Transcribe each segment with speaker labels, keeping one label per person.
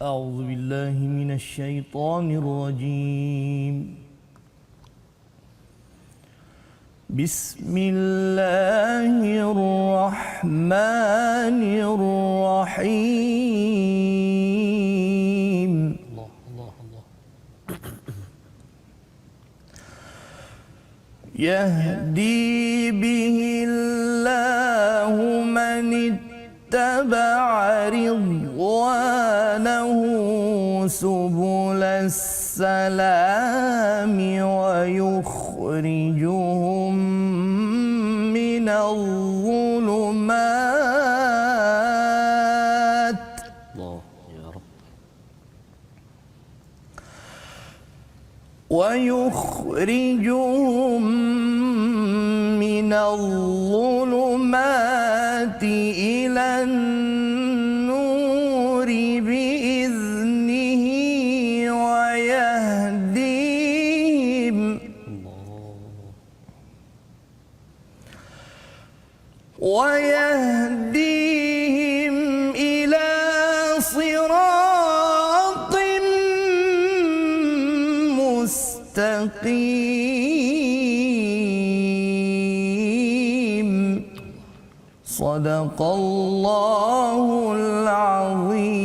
Speaker 1: أعوذ بالله من الشيطان الرجيم. بسم الله الرحمن الرحيم. يهدي به الله من اتبع رضوانه سبل السلام ويخرجهم من الظلمات ويخرجهم من الظلمات إلى النور بإذنه ويهديهم إلى صراط مستقيم. صدق الله العظيم.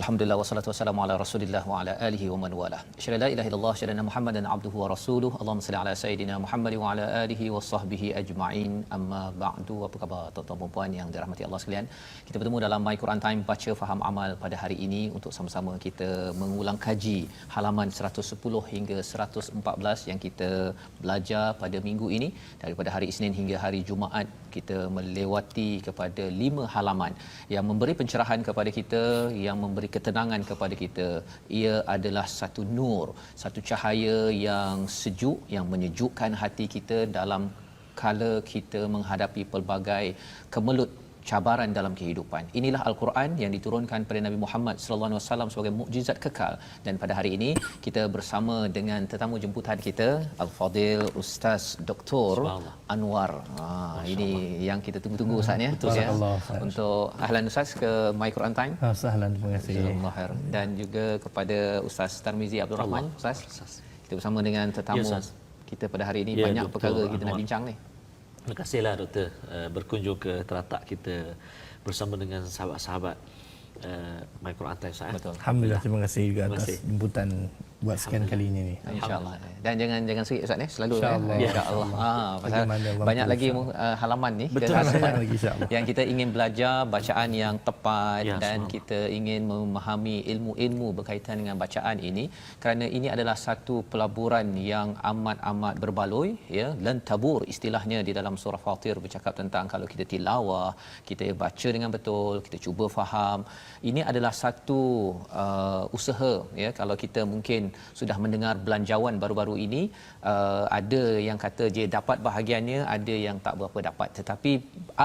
Speaker 2: Alhamdulillah wassalatu wassalamu ala Rasulillah wa ala alihi wa man walah. Asyhadu la ilaha illallah asyhadu anna Muhammadan abduhu wa rasuluh. Allahumma salli ala sayidina Muhammad wa ala alihi wa sahbihi ajma'in. Amma ba'du. Apa khabar tuan-tuan dan puan yang dirahmati Allah sekalian? Kita bertemu dalam My Quran Time baca faham amal pada hari ini untuk sama-sama kita mengulang kaji halaman 110 hingga 114 yang kita belajar pada minggu ini. Daripada hari Isnin hingga hari Jumaat kita melewati kepada 5 halaman yang memberi pencerahan kepada kita, yang memberi ketenangan kepada kita. Ia adalah satu nur, satu cahaya yang sejuk, yang menyejukkan hati kita dalam kala kita menghadapi pelbagai kemelut cabaran dalam kehidupan. Inilah Al-Quran yang diturunkan pada Nabi Muhammad sallallahu alaihi wasallam sebagai mukjizat kekal. Dan pada hari ini kita bersama dengan tetamu jemputan kita, Al-Fadil Ustaz Dr. Anwar. Ini yang kita tunggu-tunggu Ustaz ya.
Speaker 1: Betul,
Speaker 2: ya. Untuk ahlan Ustaz ke My Quran Time.
Speaker 1: Sahlan, terima kasih.
Speaker 2: Dan juga kepada Ustaz Tarmizi Abdul Rahman. Ustaz, kita bersama dengan tetamu kita pada hari ini. Banyak perkara kita nak bincang ni.
Speaker 3: Terima kasihlah Doktor berkunjung ke teratak kita bersama dengan sahabat-sahabat My Quran Time.
Speaker 2: Betul.
Speaker 1: Alhamdulillah, terima kasih juga atas jemputan buat sekian kali ini ni.
Speaker 2: InsyaAllah. Dan jangan sikit Ustaz ni, selalu
Speaker 1: InsyaAllah.
Speaker 2: InsyaAllah. Pasal banyak lagi halaman ni yang kita ingin belajar bacaan yang tepat dan kita ingin memahami ilmu-ilmu berkaitan dengan bacaan ini, kerana ini adalah satu pelaburan yang amat-amat berbaloi ya. Lan tabur istilahnya di dalam surah Fatir bercakap tentang kalau kita tilawah, kita baca dengan betul, kita cuba faham, ini adalah satu usaha ya. Kalau kita mungkin sudah mendengar belanjawan baru-baru ini, ada yang kata dia dapat bahagiannya, ada yang tak berapa dapat, tetapi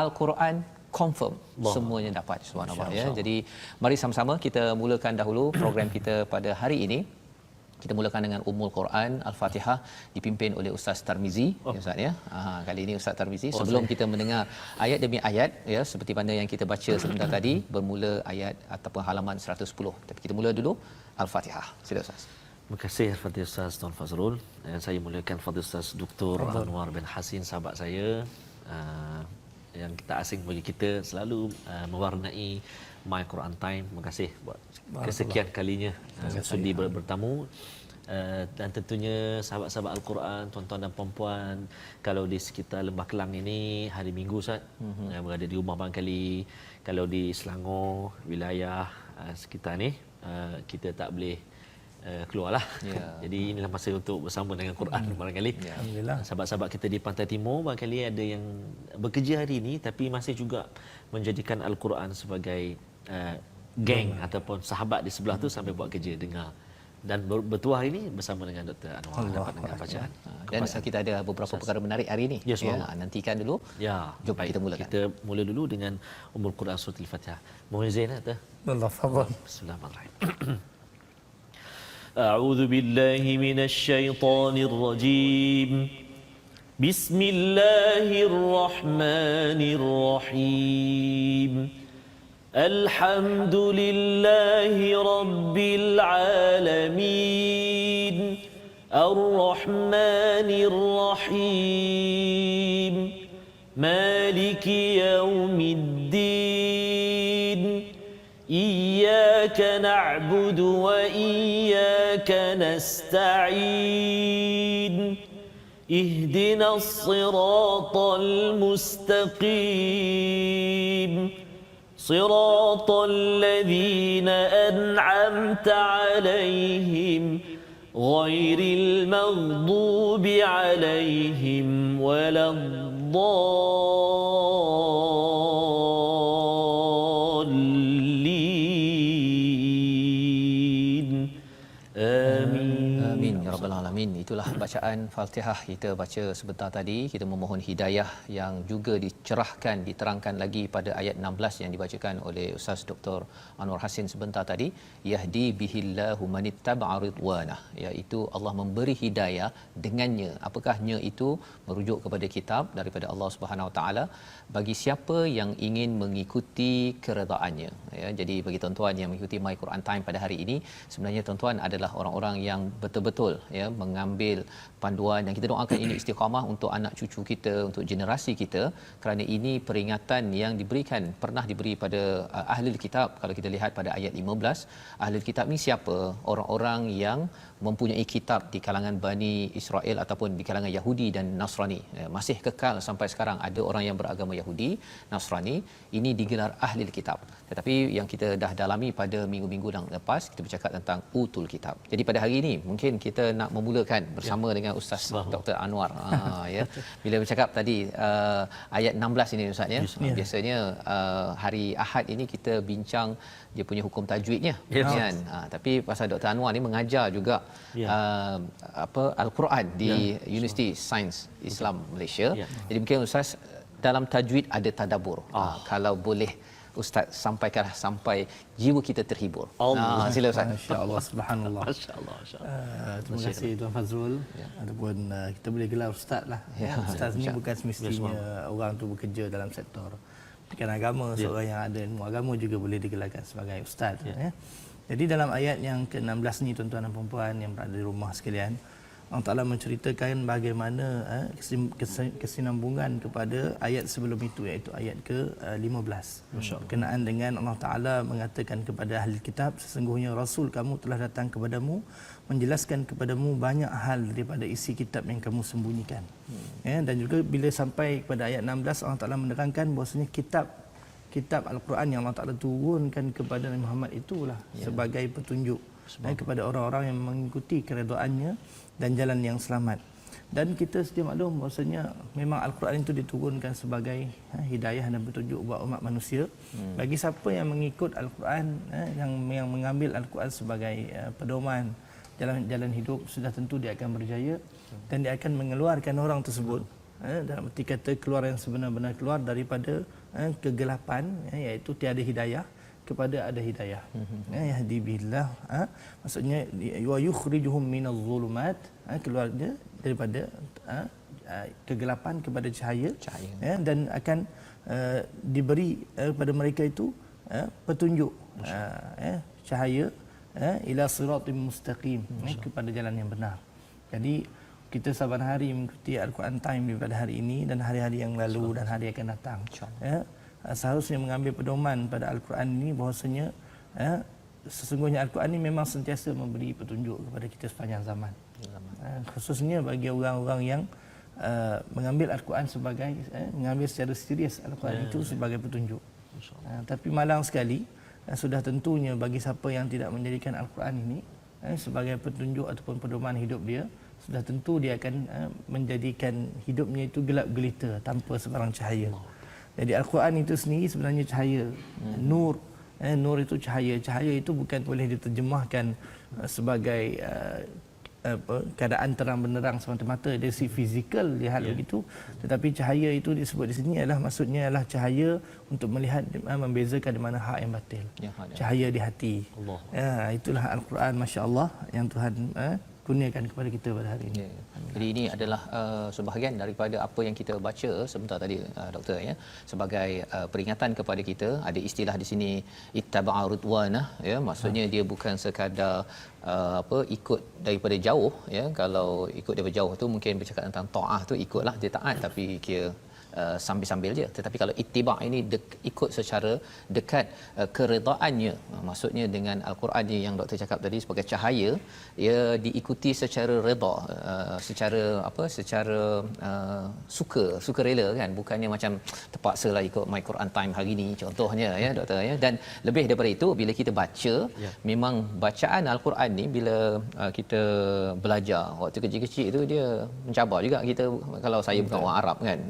Speaker 2: Al-Quran confirm semuanya dapat, subhanallah ya. Jadi mari sama-sama kita mulakan dahulu program kita pada hari ini. Kita mulakan dengan Ummul Quran Al-Fatihah dipimpin oleh Ustaz Tarmizi ya Ustaz ya. Kali ini Ustaz Tarmizi sebelum kita mendengar ayat demi ayat ya, seperti mana yang kita baca sebentar tadi, bermula ayat ataupun halaman 110. Tapi kita mula dulu Al-Fatihah. Sila Ustaz.
Speaker 3: Terima kasih Fadil Ustaz Tuan Fazrul. Saya muliakan Fadil Ustaz Dr. Anwar bin Hasin, sahabat saya yang tak asing bagi kita, selalu mewarnai My Quran Time. Terima kasih buat kesekian kalinya sudi bertamu. Dan tentunya sahabat-sahabat Al-Quran, tuan-tuan dan puan-puan, kalau di sekitar Lembah Kelang ini hari Minggu Ustaz, yang berada di rumah barangkali, kalau di Selangor, wilayah sekitar ni, kita tak boleh keluarlah. Jadi inilah masa untuk bersama dengan Quran barangkali. Alhamdulillah. Sahabat-sahabat kita di Pantai Timur barangkali ada yang bekerja hari ini tapi masih juga menjadikan Al-Quran sebagai geng ataupun sahabat di sebelah tu sampai buat kerja dengar Dan bertuah ini bersama dengan Dr. Anwar dapat dengan bacaan.
Speaker 2: Dan kita ada beberapa perkara menarik hari ini.
Speaker 3: Yes,
Speaker 2: nantikan dulu.
Speaker 3: Ya,
Speaker 2: jom kita mulakan.
Speaker 3: Kita mula dulu dengan Ummul Quran surah Al-Fatihah. Mohon izin Dr.
Speaker 1: Allah fadhal.
Speaker 3: Bismillahirrahmanirrahim. أعوذ بالله من الشيطان الرجيم بسم الله الرحمن الرحيم الحمد لله رب العالمين الرحمن الرحيم مالك يوم الدين إياك نعبد وإياك نستعين اهدنا الصراط المستقيم صراط الذين أنعمت عليهم غير المغضوب عليهم ولا الضالين آمين.
Speaker 2: Ya Rabbal Alamin. Itulah bacaan Fatihah kita baca sebentar tadi. Kita memohon hidayah yang juga dicerahkan, diterangkan lagi pada ayat 16 yang dibacakan oleh Ustaz Dr. Anwar Hassin sebentar tadi. Yahdi bihillahu manittaba'a ridwanah, iaitu Allah memberi hidayah dengannya. Apakahnya itu? Merujuk kepada kitab daripada Allah Subhanahu Wa Taala bagi siapa yang ingin mengikuti keredaannya. Ya, jadi bagi tuan-tuan yang mengikuti My Quran Time pada hari ini, sebenarnya tuan-tuan adalah orang-orang yang betul-betul mengambil panduan yang kita doakan ini istiqamah untuk anak cucu kita, untuk generasi kita, kerana ini peringatan yang diberikan, pernah diberi pada ahli kitab. Kalau kita lihat pada ayat 15, ahli kitab ni siapa? Orang-orang yang mempunyai kitab di kalangan Bani Israel ataupun di kalangan Yahudi dan Nasrani. Masih kekal sampai sekarang ada orang yang beragama Yahudi, Nasrani, ini digelar ahli kitab. Tetapi yang kita dah dalami pada minggu-minggu yang lepas, kita bercakap tentang utul kitab. Jadi pada hari ini mungkin kita nak memulakan bersama dengan Ustaz Dr. Anwar. Ya. Bila bercakap tadi ayat 16 ini Ustaz ya. Biasanya hari Ahad ini kita bincang dia punya hukum tajwidnya, kan. Tapi pasal Dr. Anwar ni mengajar juga Al-Quran di Universiti Sains Islam Malaysia. Jadi mungkin Ustaz dalam tajwid ada tadabbur. Kalau boleh Ustaz sampaikanlah sampai jiwa kita terhibur. Sila Ustaz.
Speaker 1: Masya-Allah, subhanallah.
Speaker 3: Masya-Allah, masya-Allah.
Speaker 1: Terima kasih Tuan Fazrul. Ataupun kita boleh gelar ustaz lah. Ustaz ni bukan semestinya orang tu bekerja dalam sektor pendidikan agama. Seorang yang ada ilmu agama juga boleh digelarkan sebagai ustaz. Jadi dalam ayat yang ke-16 ni tuan-tuan dan puan-puan yang berada di rumah sekalian, Allah Ta'ala menceritakan bagaimana kesinambungan kepada ayat sebelum itu, iaitu ayat ke-15. Berkenaan dengan Allah Ta'ala mengatakan kepada ahli kitab, sesungguhnya Rasul kamu telah datang kepadamu, menjelaskan kepadamu banyak hal daripada isi kitab yang kamu sembunyikan. Dan juga bila sampai kepada ayat 16, Allah Ta'ala menerangkan bahawasanya kitab Al-Quran yang Allah Ta'ala turunkan kepada Nabi Muhammad itulah sebagai petunjuk kepada orang-orang yang mengikuti keredaannya dan jalan yang selamat. Dan kita sedia maklum bahawasanya memang Al-Quran itu diturunkan sebagai hidayah dan petunjuk buat umat manusia. Bagi siapa yang mengikut Al-Quran, yang mengambil Al-Quran sebagai pedoman jalan hidup, sudah tentu dia akan berjaya dan dia akan mengeluarkan orang tersebut dalam arti kata keluar yang sebenar-benar keluar daripada kegelapan, iaitu tiada hidayah kepada ada hidayah. Yahdi billah, maksudnya wa yukhrijuhum minadh dhulumat, keluar dia daripada kegelapan kepada cahaya. Dan akan diberi kepada mereka itu petunjuk, cahaya ila siratim mustaqim, kepada jalan yang benar. Jadi kita saban hari mengikuti Al-Quran Time daripada hari ini dan hari-hari yang lalu dan hari akan datang. Seharusnya mengambil pedoman pada Al-Quran ini bahawasanya sesungguhnya Al-Quran ini memang sentiasa memberi petunjuk kepada kita sepanjang zaman. Khususnya bagi orang-orang yang mengambil Al-Quran sebagai mengambil secara serius Al-Quran itu sebagai petunjuk. Tapi malang sekali, sudah tentunya bagi siapa yang tidak menjadikan Al-Quran ini sebagai petunjuk ataupun pedoman hidup dia, sudah tentu dia akan menjadikan hidupnya itu gelap gelita tanpa sebarang cahaya. Jadi Al-Quran itu sendiri sebenarnya cahaya, nur Nur itu cahaya. Cahaya itu bukan boleh diterjemahkan sebagai keadaan terang benderang semata-mata dari si fizikal lihat begitu, tetapi cahaya itu disebut di sini adalah maksudnya adalah cahaya untuk melihat membezakan di mana hak yang batil. Cahaya di hati. Itulah Al-Quran, masya-Allah, yang Tuhan kurniakan kepada kita pada hari ini.
Speaker 2: Jadi ini adalah sebahagian daripada apa yang kita baca sebentar tadi, doktor, ya, sebagai peringatan kepada kita. Ada istilah di sini ittaba'a ridwanah, ya, maksudnya dia bukan sekadar ikut daripada jauh, ya. Kalau ikut daripada jauh tu mungkin bercakap tentang taah tu ikutlah, dia taat tapi kira sambil-sambil je. Tetapi kalau ittiba' ini ikut secara dekat keredaannya, maksudnya dengan Al-Quran ni yang doktor cakap tadi sebagai cahaya, ia diikuti secara redha, secara sukarela, kan, bukannya macam terpaksalah ikut My Quran Time hari ni contohnya, ya doktor, ya. Dan lebih daripada itu, bila kita baca, memang bacaan Al-Quran ni bila kita belajar waktu kecil-kecil itu dia mencabar juga kita. Kalau saya bukan orang Arab, kan,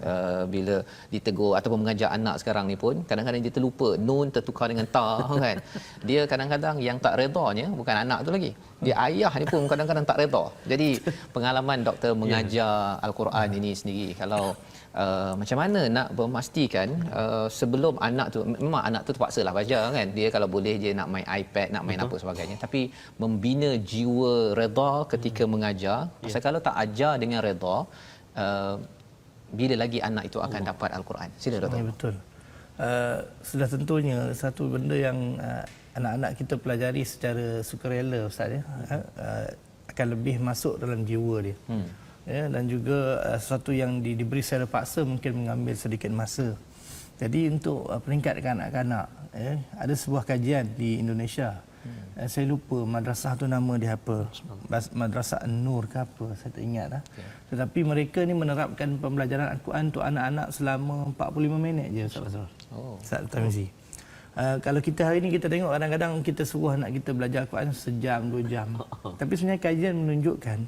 Speaker 2: bila ditegur ataupun mengajar anak sekarang ni pun kadang-kadang dia terlupa nun tertukar dengan ta, kan. Dia kadang-kadang yang tak redanya bukan anak tu lagi, dia ayah ni pun kadang-kadang tak reda. Jadi pengalaman doktor mengajar Al-Quran ini sendiri, kalau macam mana nak memastikan sebelum anak tu, memang anak tu terpaksalah belajar, kan, dia kalau boleh dia nak main iPad, nak main apa sebagainya, tapi membina jiwa reda ketika mengajar. Pasal kalau tak ajar dengan reda, bila lagi anak itu akan dapat Al-Quran? Sila doktor.
Speaker 1: Ya, betul. Sudah tentunya satu benda yang anak-anak kita pelajari secara sukarela, Ustaz, ya, akan lebih masuk dalam jiwa dia. Ya, dan juga sesuatu yang diberi secara paksa mungkin mengambil sedikit masa. Jadi untuk peringkat kanak-kanak, ya, ada sebuah kajian di Indonesia. Saya lupa madrasah tu nama dia apa, Madrasah An-Nur ke apa, saya tak ingat dah. Tetapi mereka ni menerapkan pembelajaran Al-Quran untuk anak-anak selama 45 minit je, Ustaz Fazrul. Ustaz Tamizi. Kalau kita hari ni kita tengok kadang-kadang kita suruh anak kita belajar Al-Quran sejam, 2 jam. Tapi sebenarnya kajian menunjukkan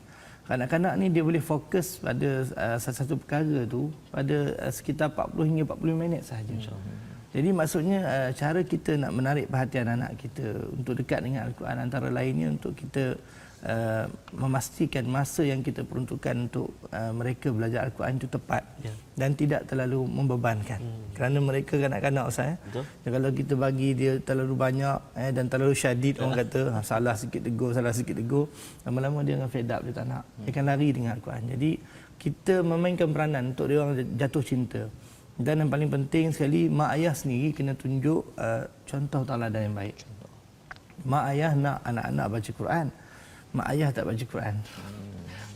Speaker 1: kanak-kanak ni dia boleh fokus pada satu perkara tu pada sekitar 40 hingga 45 minit sahaja. Jadi maksudnya cara kita nak menarik perhatian anak kita untuk dekat dengan Al-Quran antara lainnya untuk kita memastikan masa yang kita peruntukkan untuk mereka belajar Al-Quran itu tepat dan tidak terlalu membebankan. Kerana mereka kanak-kanak, Ustaz, kalau kita bagi dia terlalu banyak dan terlalu syadid, orang kata salah sikit tegur, lama-lama dia akan fed up, dia tak nak, dia akan lari dengan Al-Quran. Jadi kita memainkan peranan untuk dia orang jatuh cinta. Dan yang paling penting sekali, mak ayah sendiri kena tunjuk contoh tauladan yang baik. Mak ayah nak anak-anak baca Quran, mak ayah tak baca Quran.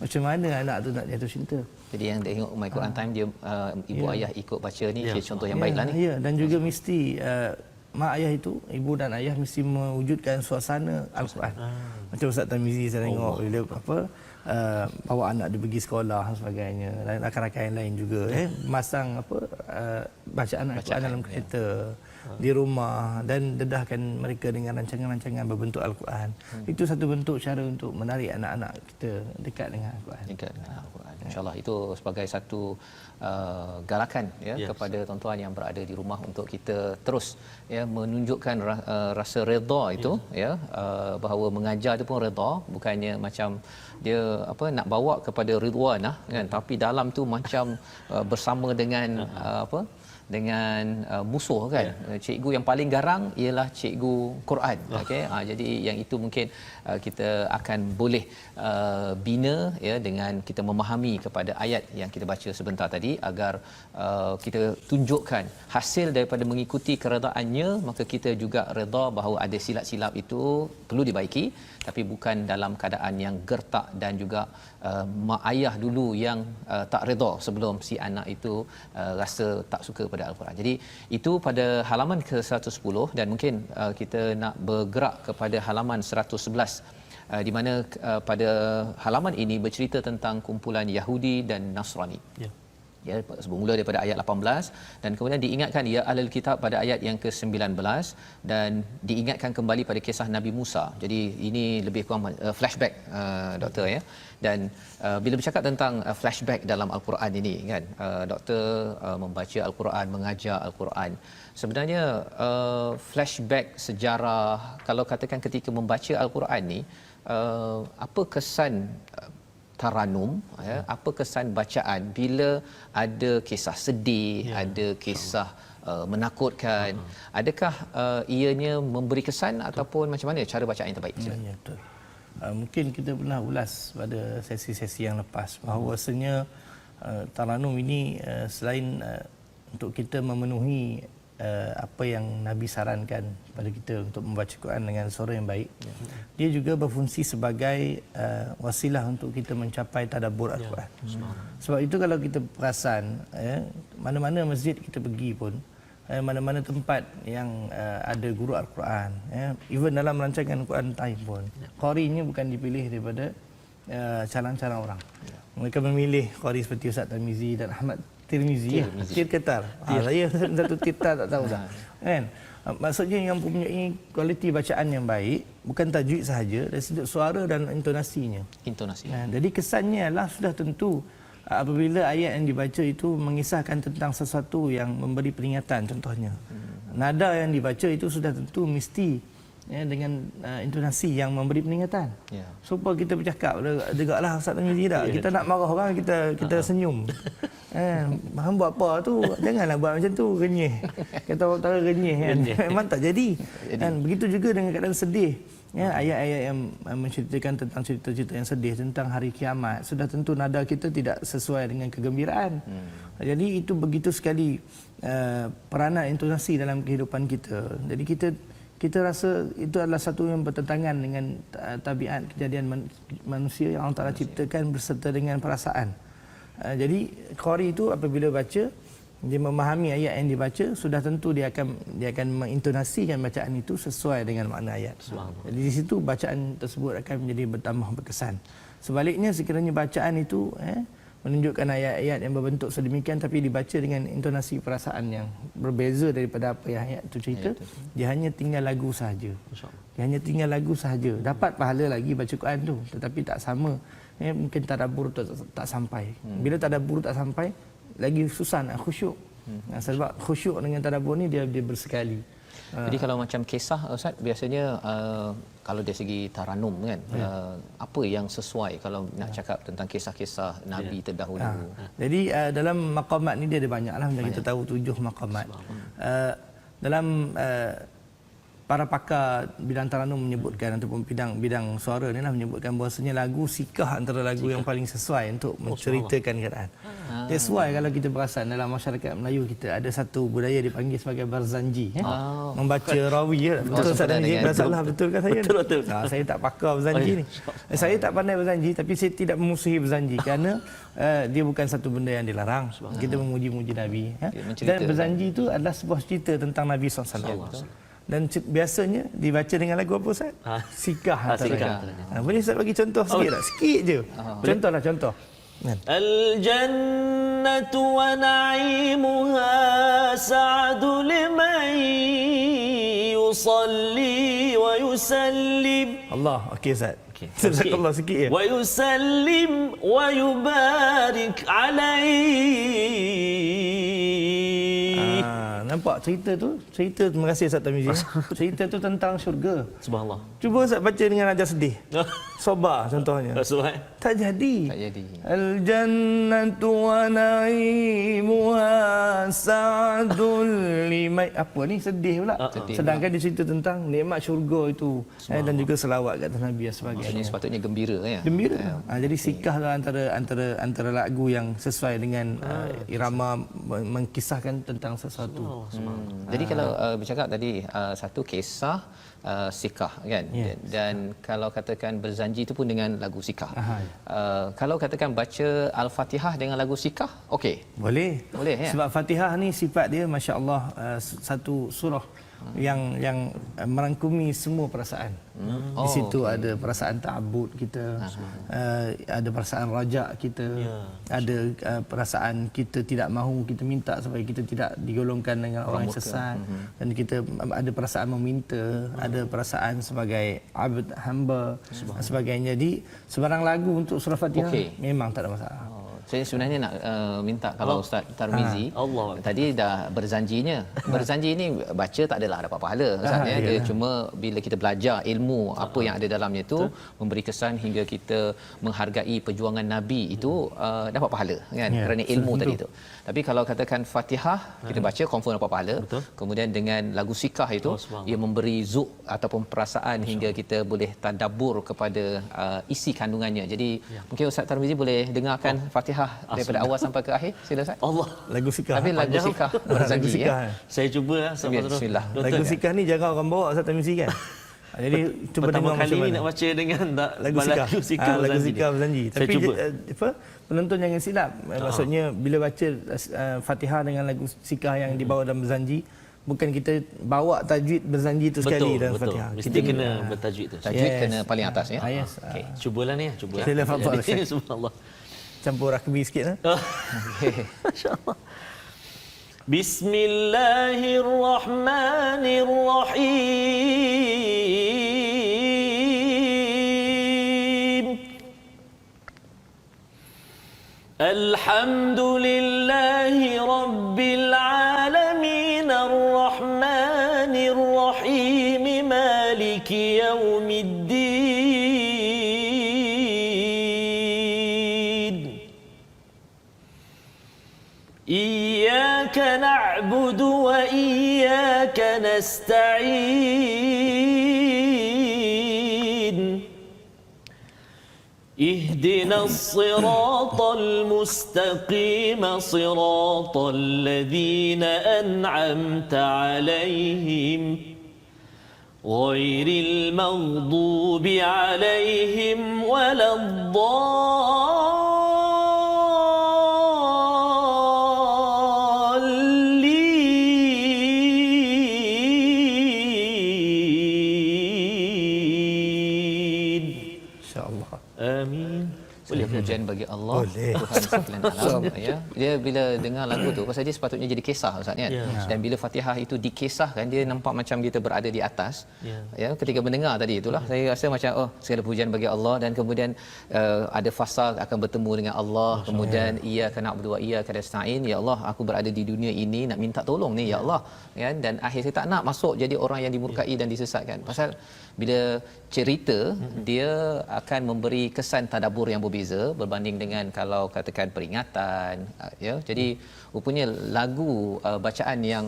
Speaker 1: Macam mana anak tu nak jatuh cinta?
Speaker 2: Jadi yang dia tengok My Quran Time, dia ibu ayah ikut baca ni, contoh yang baiklah ni.
Speaker 1: Ya, dan juga mesti mak ayah itu, ibu dan ayah mesti mewujudkan suasana Al-Quran. Macam Ustaz Tamizi saya tengok bila bawa anak dia pergi sekolah dan sebagainya, dan rakan-rakan yang lain juga masang bacaan Al-Quran dalam kereta, di rumah, dan dedahkan mereka dengan rancangan-rancangan berbentuk Al-Quran. Itu satu bentuk cara untuk menarik anak-anak kita dekat dengan Al-Quran.
Speaker 2: Dekat dengan Al-Quran. InsyaAllah itu sebagai satu galakan, ya, kepada tuan-tuan yang berada di rumah untuk kita terus, ya, menunjukkan rasa redha itu, ya, bahawa mengajar itu pun redha, bukannya macam dia nak bawa kepada ridwanah, kan, tapi dalam tu macam bersama dengan dengan musuh, kan. Cikgu yang paling garang ialah cikgu Quran. Okey, jadi yang itu mungkin kita akan boleh bina, ya, dengan kita memahami kepada ayat yang kita baca sebentar tadi, agar kita tunjukkan hasil daripada mengikuti keredaannya, maka kita juga redha bahawa ada silap-silap itu perlu dibaiki, tapi bukan dalam keadaan yang gertak dan juga mak ayah dulu yang tak redha sebelum si anak itu rasa tak suka pada Al-Quran. Jadi itu pada halaman ke-110, dan mungkin kita nak bergerak kepada halaman 111, di mana pada halaman ini bercerita tentang kumpulan Yahudi dan Nasrani. ya, bermula daripada ayat 18 dan kemudian diingatkan ya ahlul kitab pada ayat yang ke-19 dan diingatkan kembali pada kisah Nabi Musa. Jadi ini lebih kurang flashback doktor ya. Dan bila bercakap tentang flashback dalam al-Quran ini kan, doktor membaca al-Quran, mengajar al-Quran. Sebenarnya flashback sejarah, kalau katakan ketika membaca al-Quran ni, apa kesan taranum, ya, apa kesan bacaan bila ada kisah sedih, ada kisah menakutkan, adakah ianya memberi kesan ataupun macam mana cara bacaan yang terbaik?
Speaker 1: Ya, betul. Mungkin kita pernah ulas pada sesi-sesi yang lepas bahawasanya taranum ini selain untuk kita memenuhi apa yang Nabi sarankan pada kita untuk membaca Quran dengan suara yang baik, dia juga berfungsi sebagai wasilah untuk kita mencapai tadabbur Al-Quran. Sebab itu kalau kita perasan, mana-mana masjid kita pergi pun, mana-mana tempat yang ada guru Al-Quran, even dalam rancangan Quran Time pun, qarinya bukan dipilih daripada calon-calon orang. Mereka memilih qari seperti Ustaz Tarmizi dan Ahmad Tirmizi, Tirketar. Saya satu Tirketar tak tahu dah. Kan? Maksudnya yang mempunyai kualiti bacaan yang baik, bukan tajwid sahaja, dari sudut suara dan intonasinya. Jadi kesannya adalah sudah tentu apabila ayat yang dibaca itu mengisahkan tentang sesuatu yang memberi peringatan, contohnya. Nada yang dibaca itu sudah tentu mesti dengan intonasi yang memberi peringatan. Supaya kita bercakap, degaklah Ustaz Tarmizi tak? Kita nak marah orang, kita senyum. Faham buat apa tu? Janganlah buat macam tu, renyih. Kata orang utara renyih kan. Memang tak jadi. Dan begitu juga dengan keadaan sedih. Ayat-ayat yang menceritakan tentang cerita-cerita yang sedih tentang hari kiamat, sudah tentu nada kita tidak sesuai dengan kegembiraan. Jadi itu begitu sekali peranan intonasi dalam kehidupan kita. Jadi kita rasa itu adalah satu yang bertentangan dengan tabiat kejadian manusia yang Allah Ta'ala ciptakan berserta dengan perasaan. Jadi qari itu apabila baca, dia memahami ayat yang dibaca, sudah tentu dia akan mengintonasikan bacaan itu sesuai dengan makna ayat. Jadi di situ bacaan tersebut akan menjadi bertambah berkesan. Sebaliknya sekiranya bacaan itu menunjukkan ayat-ayat yang berbentuk sedemikian tapi dibaca dengan intonasi perasaan yang berbeza daripada apa yang ayat itu cerita, dia hanya tinggal lagu sahaja. Dia hanya tinggal lagu sahaja. Dapat pahala lagi baca Quran tu, tetapi tak sama. Mungkin tadabbur tak sampai. Bila tadabbur tak sampai, lagi susah nak khusyuk. Sebab khusyuk dengan tadabbur ni dia bersekali.
Speaker 2: Jadi kalau macam kisah Ustaz, biasanya kalau dari segi taranum kan, apa yang sesuai kalau nak cakap tentang kisah-kisah Nabi terdahulu?
Speaker 1: Jadi dalam maqamat ni dia ada banyaklah, macam kita tahu 7 maqamat. Dalam para pakar bidang taranum menyebutkan ataupun bidang suara ni lah menyebutkan bahawasanya lagu sikah antara lagu yang paling sesuai untuk menceritakan keadaan. That's why kalau kita perasan dalam masyarakat Melayu kita ada satu budaya dipanggil sebagai barzanji, membaca rawi. Betul Ustaz Dan Jib, salah betul kan saya?
Speaker 3: Betul.
Speaker 1: Saya tak pakar barzanji ni. Saya tak pandai barzanji, tapi saya tidak memusuhi barzanji kerana dia bukan satu benda yang dilarang. Kita memuji-muji Nabi. Dan barzanji itu adalah sebuah cerita tentang Nabi SAW. Dan biasanya dibaca dengan lagu apa Ustaz? Sikah. Boleh Ustaz bagi contoh sikit tak? Sikit je. Contoh.
Speaker 3: Al-jannatu wa na'imuha sa'adu liman yusalli wa yusallim.
Speaker 1: Allah, okey Ustaz. Jazakallah sikit ya.
Speaker 3: Wa yusallim wa yubarik alaihi.
Speaker 1: Nampak cerita tu? Terima kasih Ustaz Tarmizi. Cerita tu tentang syurga.
Speaker 3: Subhanallah.
Speaker 1: Cuba Ustaz baca dengan nada sedih. Sobar contohnya. Tak jadi. Al-jannatu wa na'imuha sa'dul limai. Apa ni sedih pula. Sedangkan dia cerita tentang nikmat syurga itu dan juga selawat kat Nabi dan sebagainya.
Speaker 2: Maksudnya sepatutnya gembira ya.
Speaker 1: Gembira. Jadi sikahlah antara lagu yang sesuai dengan irama mengkisahkan tentang sesuatu.
Speaker 2: Jadi kalau bercakap tadi satu kisah sikah kan, dan kalau katakan berzanji itu pun dengan lagu sikah. Kalau katakan baca Al-Fatihah dengan lagu sikah, okey.
Speaker 1: Boleh ya. Sebab Fatihah ni sifat dia masya-Allah satu surah yang merangkumi semua perasaan. Di situ ada perasaan ta'abbud kita, ada perasaan rajak kita, ada perasaan kita tidak mahu, kita minta supaya kita tidak digolongkan dengan orang yang sesat, dan kita ada perasaan meminta, ada perasaan sebagai abd, hamba, dan sebagainya. Jadi sebarang lagu untuk surah Fatihah memang tak ada masalah.
Speaker 2: Saya sebenarnya nak minta kalau Ustaz Tarmizi tadi dah berzanjinya. Berzanji ini baca tak adalah dapat pahala Ustaz ya. Dia cuma bila kita belajar ilmu apa yang ada dalamnya itu memberi kesan hingga kita menghargai perjuangan Nabi itu dapat pahala kan kerana ilmu tadi itu. Tapi kalau katakan Fatihah kita baca confirm dapat pahala. Kemudian dengan lagu sikah itu ia memberi zuk ataupun perasaan hingga kita boleh tadabbur kepada isi kandungannya. Jadi mungkin Ustaz Tarmizi boleh dengarkan Fatihah daripada awal sampai ke akhir. Sila Ustaz.
Speaker 3: Allah,
Speaker 1: lagu sikah.
Speaker 2: Tapi lagu sikah berzanji ya.
Speaker 3: Saya cuba
Speaker 2: Bismillah.
Speaker 1: Lagu sikah ni jarang orang bawa Ustaz Tarmizi kan. Jadi cuba
Speaker 3: pertama
Speaker 1: dengar
Speaker 3: kali ni nak baca dengan lagu sikah
Speaker 1: lagu sikah berzanji. Tapi apa penonton jangan silap. Maksudnya bila baca Fatihah dengan lagu sikah yang dibawa dalam berzanji, bukan kita bawa tajwid berzanji itu sekali dalam Fatihah.
Speaker 3: Mesti kena bertajwid tu.
Speaker 2: Tajwid kena paling atas ya.
Speaker 3: Okey, cubalah ni, cuba.
Speaker 1: Sila fadhal.
Speaker 3: Subhanallah.
Speaker 1: Campur rugby sikit lah.
Speaker 3: Masya-Allah. Bismillahirrahmanirrahim. Alhamdulillahi rabbil alamin arrahmanir rahim maliki yaumiddin. إياك نعبد وإياك نستعين اهدنا الصراط المستقيم صراط الذين أنعمت عليهم غير المغضوب عليهم ولا
Speaker 2: pujian bagi Allah Tuhan sekalian alam ya. Dia bila dengar lagu tu pasal dia sepatutnya jadi kisah Ustaz kan. Dan bila Fatihah itu dikisahkan dia nampak macam kita berada di atas. Ya, ketika mendengar tadi itulah saya rasa macam segala pujian bagi Allah dan kemudian ada fasa akan bertemu dengan Allah. Kemudian iyyaka na'budu wa iyyaka nasta'in. Ya Allah, aku berada di dunia ini nak minta tolong ni ya Allah. Kan, dan akhir saya tak nak masuk jadi orang yang dimurkai dan disesatkan. Pasal bila cerita dia akan memberi kesan tadabbur yang berbeza berbanding dengan kalau katakan peringatan ya. Jadi rupanya lagu bacaan yang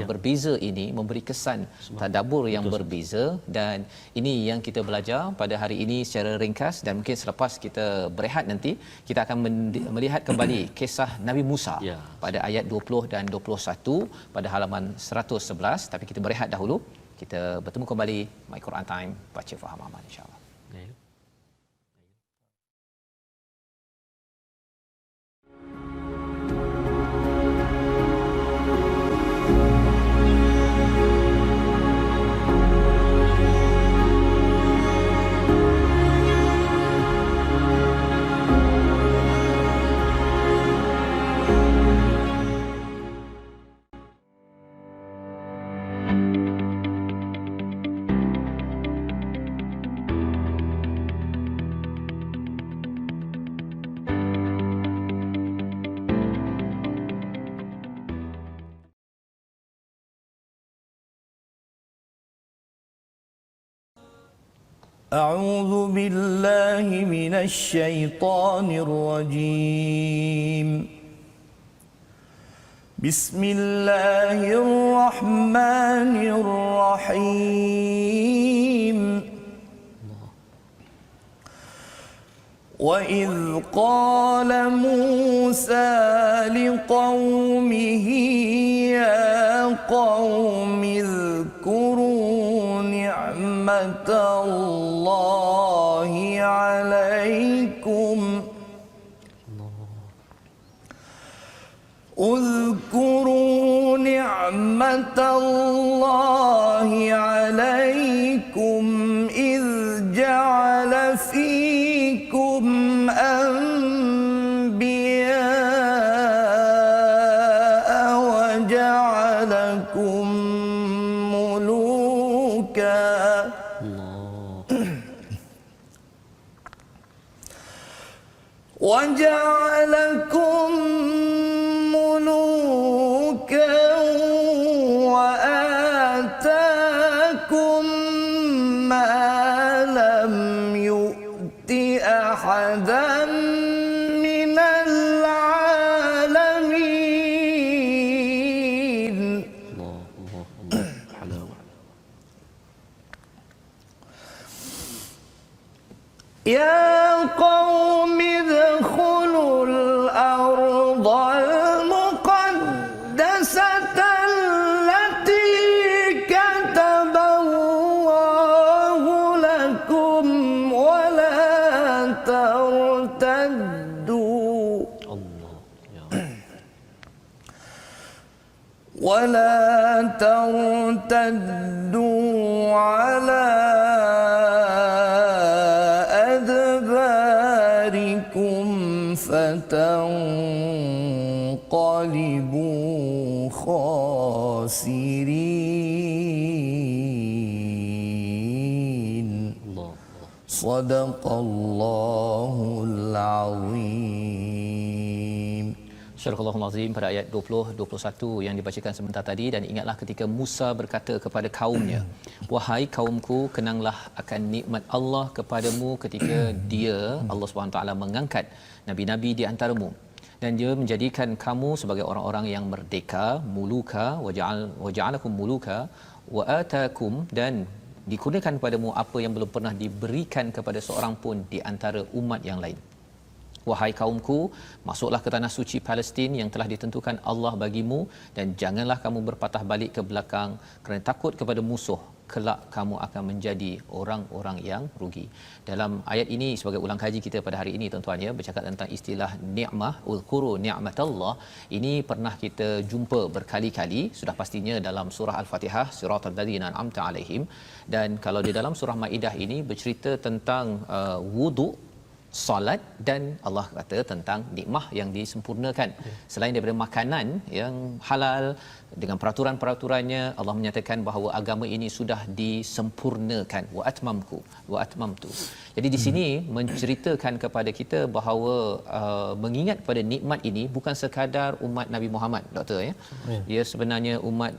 Speaker 2: berbeza ini memberi kesan tadabbur yang berbeza dan ini yang kita belajar pada hari ini secara ringkas dan mungkin selepas kita berehat nanti kita akan melihat kembali kisah Nabi Musa pada ayat 20 dan 21 pada halaman 111 tapi kita berehat dahulu. Kita bertemu kembali My Quran Time, baca faham aman insya-Allah.
Speaker 1: أعوذ بالله من الشيطان الرجيم. بسم الله الرحمن الرحيم. وإذ قال موسى لقومه يا قوم اذكروا نعمة الله عليكم اذكروا نعمة الله وجعلكم ملوكا وآتاكم ما لم يؤت أحدا من العالمين.
Speaker 3: الله الله الله حلاوة.
Speaker 1: يا قوم ادخلوا الأرض المقدسة التي كتب الله لكم ولا ترتدوا على أدباركم فتنقلبوا خاسرين. صدق الله العظيم.
Speaker 2: Surahul Azim pada ayat 20-21 yang dibacakan sebentar tadi. Dan ingatlah ketika Musa berkata kepada kaumnya, wahai kaumku, kenanglah akan nikmat Allah kepadamu ketika dia Allah SWT mengangkat nabi-nabi di antaramu dan dia menjadikan kamu sebagai orang-orang yang merdeka, muluka, waja'alakum muluka wa atakum, dan dikurniakan kepadamu apa yang belum pernah diberikan kepada seorang pun di antara umat yang lain. Wahai kaumku, masuklah ke tanah suci Palestin yang telah ditentukan Allah bagimu, dan janganlah kamu berpatah balik ke belakang kerana takut kepada musuh, kelak kamu akan menjadi orang-orang yang rugi. Dalam ayat ini sebagai ulang kaji kita pada hari ini tuan-tuan ya, bercakap tentang istilah nikmah, uzkuru ni'matallah. Ini pernah kita jumpa berkali-kali, sudah pastinya dalam surah Al-Fatihah, siratal ladzina an'amta alaihim, dan kalau di dalam surah Maidah ini bercerita tentang wudu, solat, dan Allah kata tentang nikmah yang disempurnakan. Selain daripada makanan yang halal dengan peraturan-peraturannya, Allah menyatakan bahawa agama ini sudah disempurnakan. Wa atmamtu. Jadi di sini menceritakan kepada kita bahawa mengingat pada nikmat ini bukan sekadar umat Nabi Muhammad, doktor ya. Dia sebenarnya umat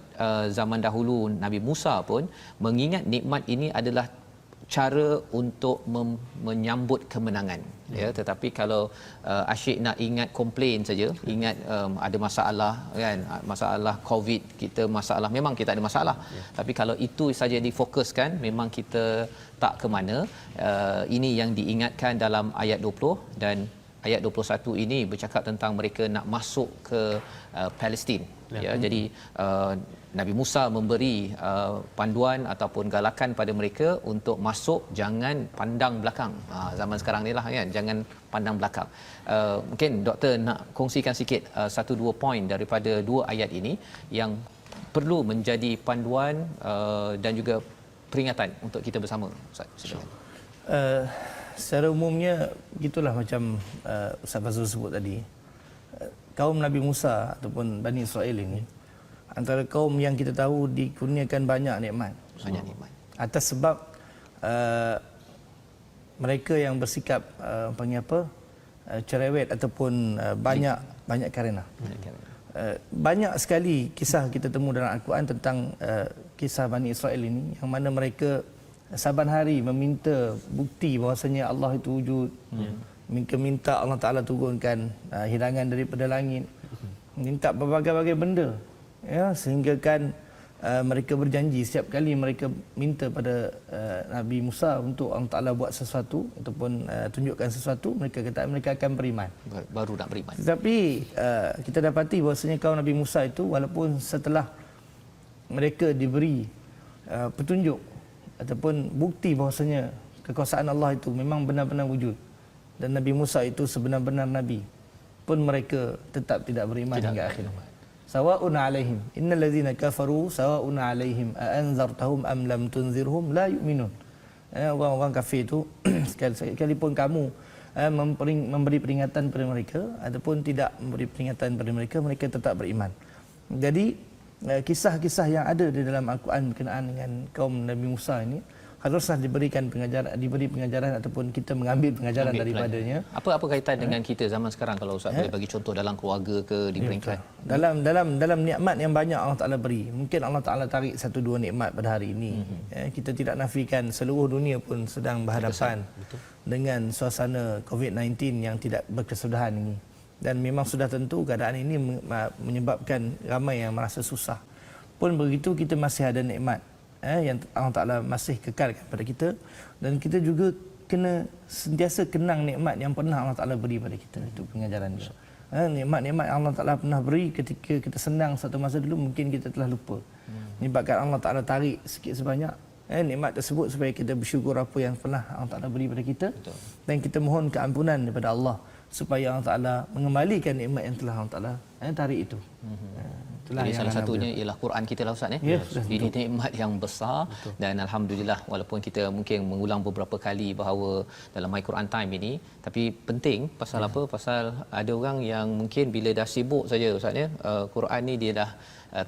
Speaker 2: zaman dahulu Nabi Musa pun mengingat nikmat ini adalah cara untuk menyambut kemenangan ya. Tetapi kalau asyik nak ingat komplain saja, ingat ada masalah kan, masalah COVID, kita masalah, memang kita ada masalah tapi kalau itu saja difokuskan memang kita tak ke mana. Ini yang diingatkan dalam ayat 20 dan ayat 21 ini bercakap tentang mereka nak masuk ke Palestin ya. Jadi Nabi Musa memberi panduan ataupun galakan pada mereka untuk masuk, jangan pandang belakang. Zaman sekarang ni lah kan, jangan pandang belakang. Mungkin doktor nak kongsikan sikit satu dua poin daripada dua ayat ini yang perlu menjadi panduan dan juga peringatan untuk kita bersama. Silakan.
Speaker 1: Secara umumnya gitulah macam Ustaz Fazrul sebut tadi. Kaum Nabi Musa ataupun Bani Israel ini antara kaum yang kita tahu dikurniakan banyak nikmat. Atas sebab mereka yang bersikap panggil apa? Cerewet ataupun banyak karena. Banyak sekali kisah kita temu dalam Al-Quran tentang kisah Bani Israel ini yang mana mereka saban hari meminta bukti bahawasanya Allah itu wujud. Minta Allah Ta'ala turunkan hidangan daripada langit, minta berbagai-bagai benda ya, sehingga kan mereka berjanji setiap kali mereka minta pada Nabi Musa untuk Allah Ta'ala buat sesuatu ataupun tunjukkan sesuatu, mereka kata mereka akan beriman,
Speaker 2: baru nak beriman.
Speaker 1: Tetapi kita dapati bahawasanya kaum Nabi Musa itu walaupun setelah mereka diberi petunjuk ataupun bukti bahawasanya kekuasaan Allah itu memang benar-benar wujud dan Nabi Musa itu sebenar-benar Nabi, pun mereka tetap tidak beriman hingga akhir. Sawa'un alaihim innal ladzina kafaru sawa'un alaihim a anzartahum am lam tunzirhum la yu'minun. Orang-orang kafir itu sekalipun kamu memberi peringatan kepada mereka ataupun tidak memberi peringatan kepada mereka, mereka tetap beriman. Jadi kisah-kisah yang ada di dalam Al-Quran berkenaan dengan kaum Nabi Musa ini haruslah diberi pengajaran ataupun kita mengambil pengajaran daripadanya.
Speaker 2: Apa kaitan dengan kita zaman sekarang kalau Ustaz boleh bagi contoh dalam keluarga ke di peringkat
Speaker 1: dalam nikmat yang banyak Allah Taala beri. Mungkin Allah Taala tarik 1-2 nikmat pada hari ini. Kita tidak nafikan seluruh dunia pun sedang berhadapan dengan suasana COVID-19 yang tidak berkesudahan ini. Dan memang sudah tentu keadaan ini menyebabkan ramai yang merasa susah. Pun begitu kita masih ada nikmat yang Allah Ta'ala masih kekalkan pada kita, dan kita juga kena sentiasa kenang nikmat yang pernah Allah Ta'ala beri pada kita. Itu pengajaran dia. Nikmat-nikmat yang Allah Ta'ala pernah beri ketika kita senang satu masa dulu mungkin kita telah lupa. Menyebabkan Allah Ta'ala tarik sikit sebanyak nikmat tersebut supaya kita bersyukur apa yang pernah Allah Ta'ala beri pada kita. Betul. Dan kita mohon keampunan daripada Allah supaya Allah Ta'ala mengembalikan nikmat yang telah Allah Ta'ala tarik itu.
Speaker 2: Jadi salah satunya ialah Quran kita lah Ustaz. Ini nikmat yang besar. Betul. Dan Alhamdulillah walaupun kita mungkin mengulang beberapa kali bahawa dalam My Quran Time ini, tapi penting pasal apa? Pasal ada orang yang mungkin bila dah sibuk saja Ustaz Quran ni dia dah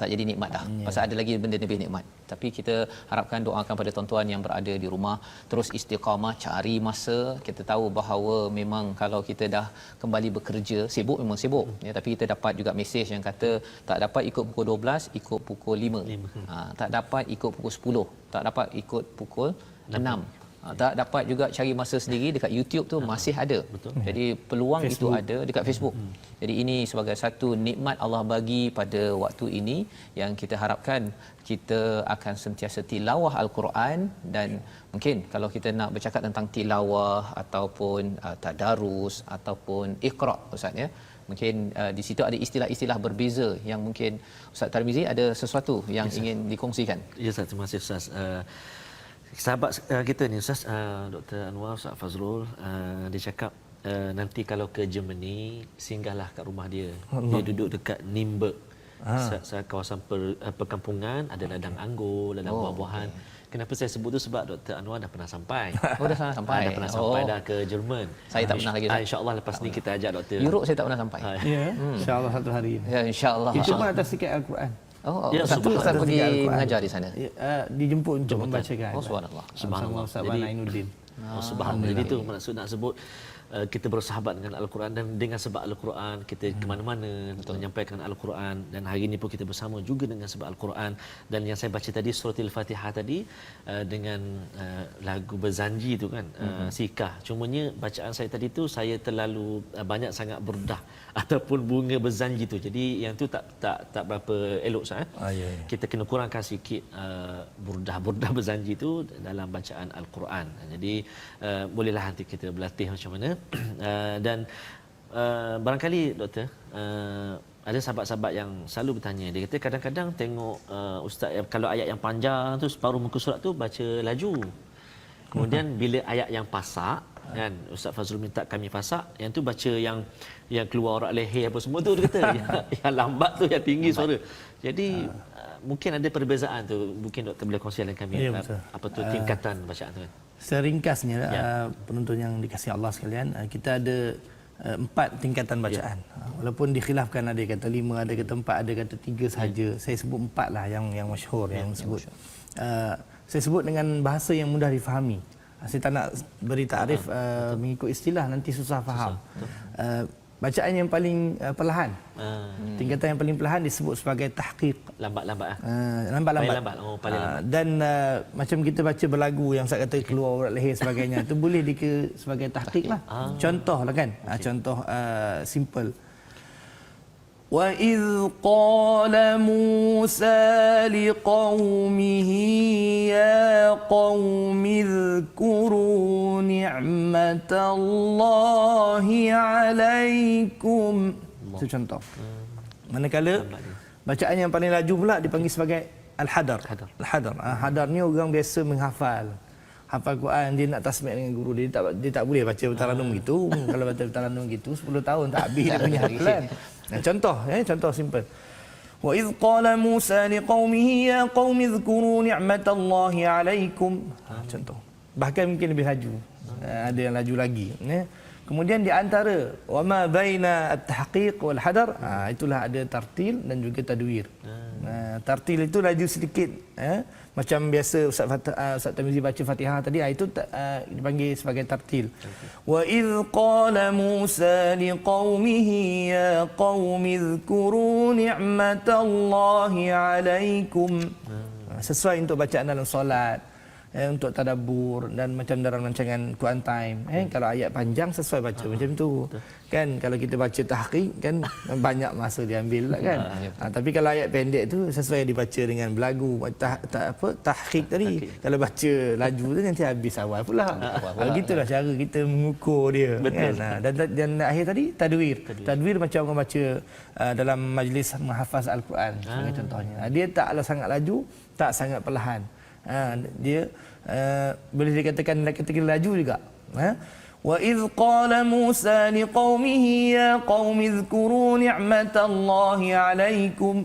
Speaker 2: tak jadi nikmat dah. Pasal ada lagi benda lebih nikmat. Tapi kita harapkan doakan pada tuan-tuan yang berada di rumah terus istiqamah, cari masa. Kita tahu bahawa memang kalau kita dah kembali bekerja, sibuk memang sibuk. Tapi kita dapat juga mesej yang kata tak dapat ikut pukul 12, ikut pukul 5. Tak dapat ikut pukul 10, tak dapat ikut pukul 6. Tak dapat juga cari masa sendiri dekat YouTube tu masih ada. Betul. Jadi peluang Facebook itu ada dekat Facebook. Jadi ini sebagai satu nikmat Allah bagi pada waktu ini yang kita harapkan kita akan sentiasa tilawah Al-Quran. Dan mungkin kalau kita nak bercakap tentang tilawah ataupun tadarus ataupun iqra' Ustaz mungkin di situ ada istilah-istilah berbeza yang mungkin Ustaz Tarmizi ada sesuatu yang ingin dikongsikan.
Speaker 3: Ya Ustaz, terima kasih Ustaz. Sahabat kita ni Ustaz, Dr. Anwar, Ustaz Fazrul, dia cakap nanti kalau ke Germany singgahlah kat rumah dia. Dia duduk dekat Nürnberg. Kawasan perkampungan, ada ladang anggur, ladang buah-buahan. Kenapa saya sebut tu sebab Dr. Anwar dah pernah sampai.
Speaker 2: Dah sampai.
Speaker 3: Dah pernah sampai dah ke Jerman.
Speaker 2: Saya tak pernah lagi.
Speaker 3: InsyaAllah lepas ni kita ajak Dr.
Speaker 2: Europe saya tak pernah sampai.
Speaker 1: Ya, insya-Allah satu hari.
Speaker 2: Ya, insya-Allah.
Speaker 1: Itu pun atas tiket Al-Quran.
Speaker 2: Ya, Ustaz pergi mengajar di sana.
Speaker 1: Dijemput untuk membacakan.
Speaker 2: Subhanallah.
Speaker 1: Subhanallah. Jadi Ainuddin.
Speaker 3: Subhanallah. Jadi itu maksud nak sebut kita bersahabat dengan Al-Quran, dan dengan sebab Al-Quran kita ke mana-mana menyampaikan Al-Quran, dan hari ini pun kita bersama juga dengan sebab Al-Quran. Dan yang saya baca tadi surah Al-Fatihah tadi dengan lagu berzanji tu kan, sikah. Cumanya bacaan saya tadi tu saya terlalu banyak sangat burdah ataupun bunga berzanji tu. Jadi yang tu tak berapa elok sah. Kita kena kurangkan sikit burdah berzanji tu dalam bacaan Al-Quran. Jadi bolehlah nanti kita berlatih macam mana. Dan barangkali doktor ada sahabat-sahabat yang selalu bertanya, dia kata kadang-kadang tengok ustaz kalau ayat yang panjang tu separuh muka surat tu baca laju, kemudian bila ayat yang pasak kan Ustaz Fazrul minta kami pasak, yang tu baca yang keluar urat leher apa semua tu, dia kata yang lambat tu, yang tinggi suara. Jadi mungkin ada perbezaan tu, mungkin doktor boleh kongsi dengan kami apa tu tingkatan bacaan tu kan.
Speaker 1: Seringkasnya penonton yang dikasihi Allah sekalian, kita ada 4 tingkatan bacaan. Walaupun dikhilafkan, ada kata 5, ada kata 4, ada kata 3 sahaja. Saya sebut 4 lah yang masyhur yang sebut. Saya sebut dengan bahasa yang mudah difahami. Saya tak nak beri takrif mengikut istilah, nanti susah faham. Bacaan yang paling perlahan, tingkatan yang paling perlahan disebut sebagai tahqiq.
Speaker 3: Lambat-lambat
Speaker 1: lambat-lambat.
Speaker 3: Paling lambat.
Speaker 1: Dan macam kita baca berlagu yang saya kata keluar urat leher sebagainya, itu boleh sebagai tahqiq lah. Contoh lah kan. Contoh simple. وَإِذْ قَالَ مُوسَى لِقَوْمِهِ يَا قَوْمِ اذْكُرُوا نِعْمَةَ اللَّهِ عَلَيْكُمْ. Itu contoh. Manakala bacaan yang paling laju pula dipanggil sebagai Al-Hadar. Hadar ni orang biasa menghafal. Hafal Quran, dia nak tasmid dengan guru dia, tak boleh baca taranum gitu. Kalau baca taranum gitu 10 tahun tak habis dia punya hafalan. Contoh simple. Wa idh qala Musa liqaumihi ya qaumi dhkuru ni'matallahi 'alaikum. Contoh. Bahkan mungkin lebih laju. Ada yang laju lagi. Kemudian di antara wa ma baina at-tahqiq wal hadar, itulah ada tartil dan juga tadwir. Tartil itu laju sedikit, macam biasa Ustaz Tamizi baca Fatihah tadi, itu dipanggil sebagai tartil. Wa idz qala Musa liqaumihi ya qaumi dzkuru ni'matallahi 'alaikum. Sesuai untuk bacaan dalam solat, untuk tadabbur dan macam dalam rancangan Quran Time. Kalau ayat panjang sesuai baca macam tu. Kan kalau kita baca tahqiq kan banyak masa diambil lah kan. Tapi kalau ayat pendek tu sesuai dibaca dengan berlagu tahqiq tadi. Kalau baca laju tu nanti habis awal pula. Gitulah cara kita mengukur dia. Betul. Kan? Dan akhir tadi tadwir. Tadwir macam orang baca dalam majlis menghafaz Al-Quran sebagai contohnya. Dia taklah sangat laju, tak sangat perlahan. Dia boleh dikatakan kategori laju juga. Wa idz qala Musa liqaumihi ya qaumi dzkuru ni'matallahi 'alaikum.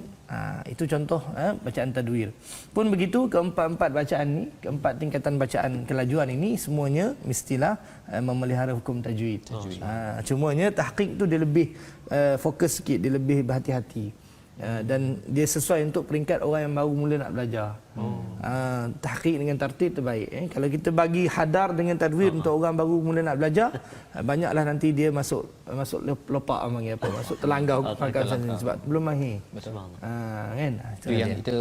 Speaker 1: Itu contoh bacaan tadwir. Pun begitu keempat-empat bacaan ni, keempat tingkatan bacaan kelajuan ini semuanya mestilah memelihara hukum tajwid. Cumanya tahqiq tu dia lebih fokus sikit, dia lebih berhati-hati. Dan dia sesuai untuk peringkat orang yang baru mula nak belajar. Tahqiq dengan tartib terbaik. Kalau kita bagi hadar dengan tadwir untuk orang baru mula nak belajar, banyaklah nanti dia masuk lopak panggil apa, masuk terlanggar sebab belum mahir.
Speaker 2: Betul.
Speaker 1: Kan?
Speaker 2: Itu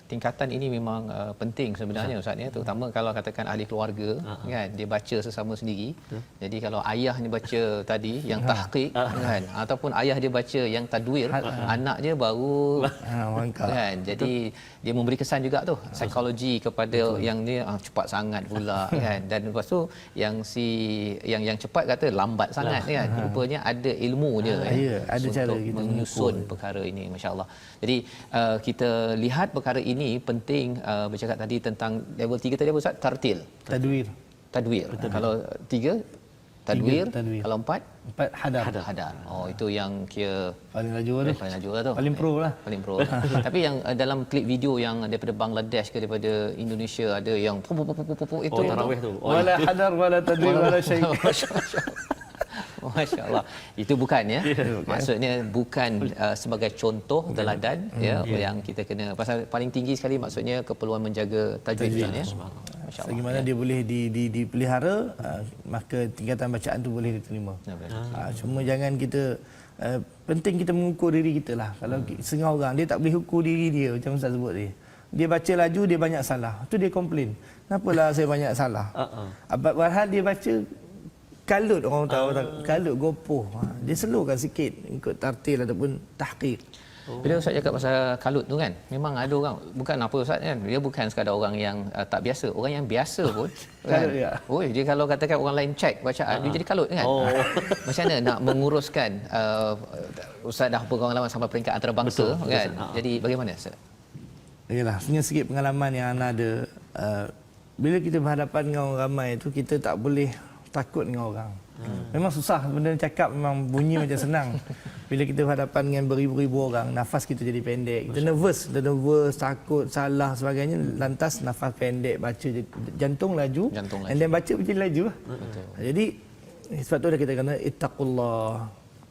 Speaker 2: tingkatan ini memang penting sebenarnya Ustaz ya, terutama kalau katakan ahli keluarga kan, dia baca sesama sendiri. Jadi kalau ayahnya baca tadi yang tahqiq kan, ataupun ayah dia baca yang tadwir, anak dia baru kan. Jadi dia memberi kesan juga tu psikologi kepada yang ni cepat sangat pula kan. Dan lepas tu yang cepat kata lambat sangat kan. Rupanya ada ilmu dia
Speaker 1: ada cara kita
Speaker 2: menyusun perkara ini, masya-Allah. Jadi kita lihat perkara ini penting. Bercakap tadi tentang level 3 tadi apa Ustaz? Tartil. Tadwir. Kalau 3 Tadwir. Kalau 4 hadar. Itu yang kira
Speaker 1: paling laju tu. Paling pro lah.
Speaker 2: Tapi yang dalam klip video yang daripada Bangladesh ke daripada Indonesia ada yang itu
Speaker 3: tarawih tu.
Speaker 1: Wala hadar wala tadwir wala syai'.
Speaker 2: Masya-Allah. Itu bukan ya. Maksudnya bukan sebagai contoh teladan ya yang kita kena, pasal paling tinggi sekali maksudnya keperluan menjaga tajwid ya. Masya-Allah. Bagaimana
Speaker 1: dia boleh dipelihara, maka tingkatan bacaan tu boleh diterima. Cuma jangan kita penting kita mengukur diri kita lah. Kalau setengah orang dia tak boleh ukur diri dia, macam Ustaz sebut dia. Dia baca laju, dia banyak salah. Tu dia komplain. Kenapalah saya banyak salah? Padahal dia baca kalut, orang tahu kalut gopoh. Dia slowkan sikit ikut tartil ataupun tahqiq.
Speaker 2: Bila Ustaz cakap pasal kalut tu kan, memang ada orang, bukan apa Ustaz kan, dia bukan sekadar orang yang tak biasa, orang yang biasa pun kan. Dia kalau katakan orang lain check bacaan, dia jadi kalut kan. Macam mana nak menguruskan Ustaz dah berpengalaman sampai peringkat antarabangsa kan. Jadi bagaimana Ustaz?
Speaker 1: Yalah, punya sikit pengalaman yang ana ada. Bila kita berhadapan dengan orang ramai tu, kita tak boleh takut dengan orang. Memang susah benda cakap, memang bunyi macam senang. Bila kita berhadapan dengan beribu-ribu orang, nafas kita jadi pendek. Kita nervous, takut, salah sebagainya, lantas nafas pendek, baca jantung laju. And then baca jadi laju. Jadi sebab tu kita kena ittaqullah,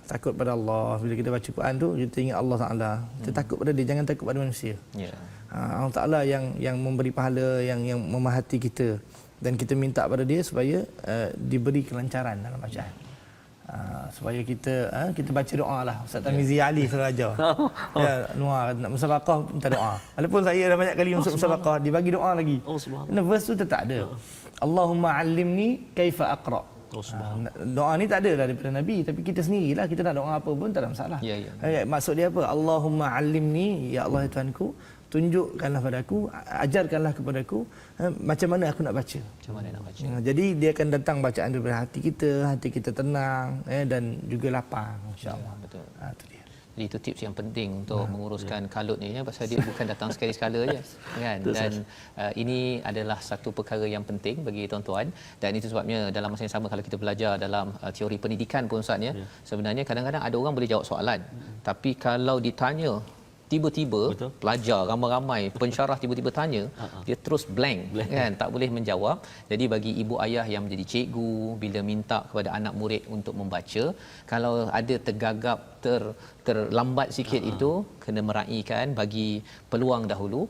Speaker 1: takut pada Allah. Bila kita baca Quran tu, kita ingat Allah Taala. Kita takut pada dia, jangan takut pada manusia. Allah Taala yang memberi pahala, yang memahati kita. Dan kita minta pada dia supaya diberi kelancaran dalam bacaan. Supaya kita baca doa lah. Ustaz Tamizi Ali selalu ajar. Nuar nak musabaqah minta doa. Walaupun saya dah banyak kali masuk musabaqah, dibagi doa lagi. Kerana verse tu tetap ada. Allahumma allimni kaifa aqra. Doa ni tak ada lah daripada Nabi, tapi kita sendirilah, kita nak doa apa pun tak ada masalah. Maksud dia apa? Allahumma allimni, ya Allah ya Tuhanku, tunjukkanlah padaku, ajarkanlah kepadaku macam mana aku nak baca. Jadi dia akan datang bacaan daripada hati kita tenang dan juga lapang, insya-Allah.
Speaker 2: Betul.
Speaker 1: Itu dia.
Speaker 2: Jadi itu tips yang penting untuk menguruskan kalut ni ya, pasal dia bukan datang sekali-sekala je kan. Dan ini adalah satu perkara yang penting bagi tuan-tuan, dan itu sebabnya dalam masa yang sama kalau kita belajar dalam teori pendidikan pun Ustaz ya, sebenarnya kadang-kadang ada orang boleh jawab soalan, tapi kalau ditanya tiba-tiba
Speaker 3: Betul.
Speaker 2: pelajar ramai-ramai pensyarah tiba-tiba tanya, dia terus blank kan, tak boleh menjawab. Jadi bagi ibu ayah yang menjadi cikgu, bila minta kepada anak murid untuk membaca, kalau ada tergagap terlambat sikit itu kena meraihkan, bagi peluang dahulu.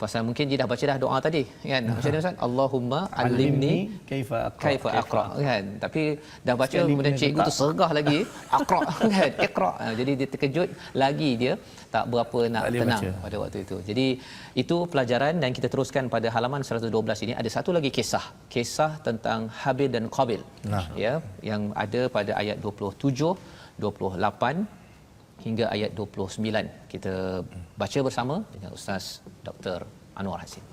Speaker 2: Pasal mungkin dia dah baca dah doa tadi kan, macam mana Ustaz, Allahumma alimni kaifa aqra kan, tapi dah baca
Speaker 1: sekali
Speaker 2: kemudian cikgu tu sergah lagi aqra kan, iqra. Jadi dia terkejut lagi, dia tak berapa nak tenang pada waktu itu. Jadi itu pelajaran, dan kita teruskan pada halaman 112 ini ada satu lagi kisah tentang Habil dan Qabil. Ya, yang ada pada ayat 27, 28 hingga ayat 29. Kita baca bersama dengan Ustaz Dr. Anwar Hasin.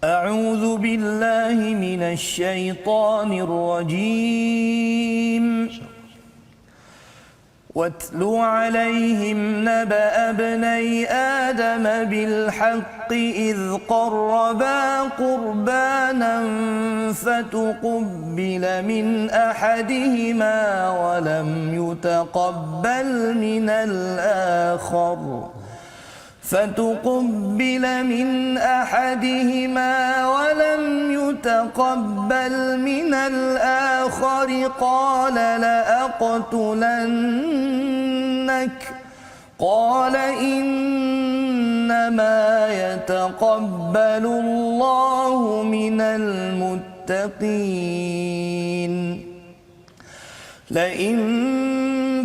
Speaker 1: أعوذ بالله من الشيطان الرجيم واتل عليهم نبأ ابني آدم بالحق إذ قربا قربانا فتقبل من أحدهما ولم يتقبل من الآخر فتقبل من أحدهما ولم يتقبل من الآخر قال لأقتلنك قال إنما يتقبل الله من المتقين لئن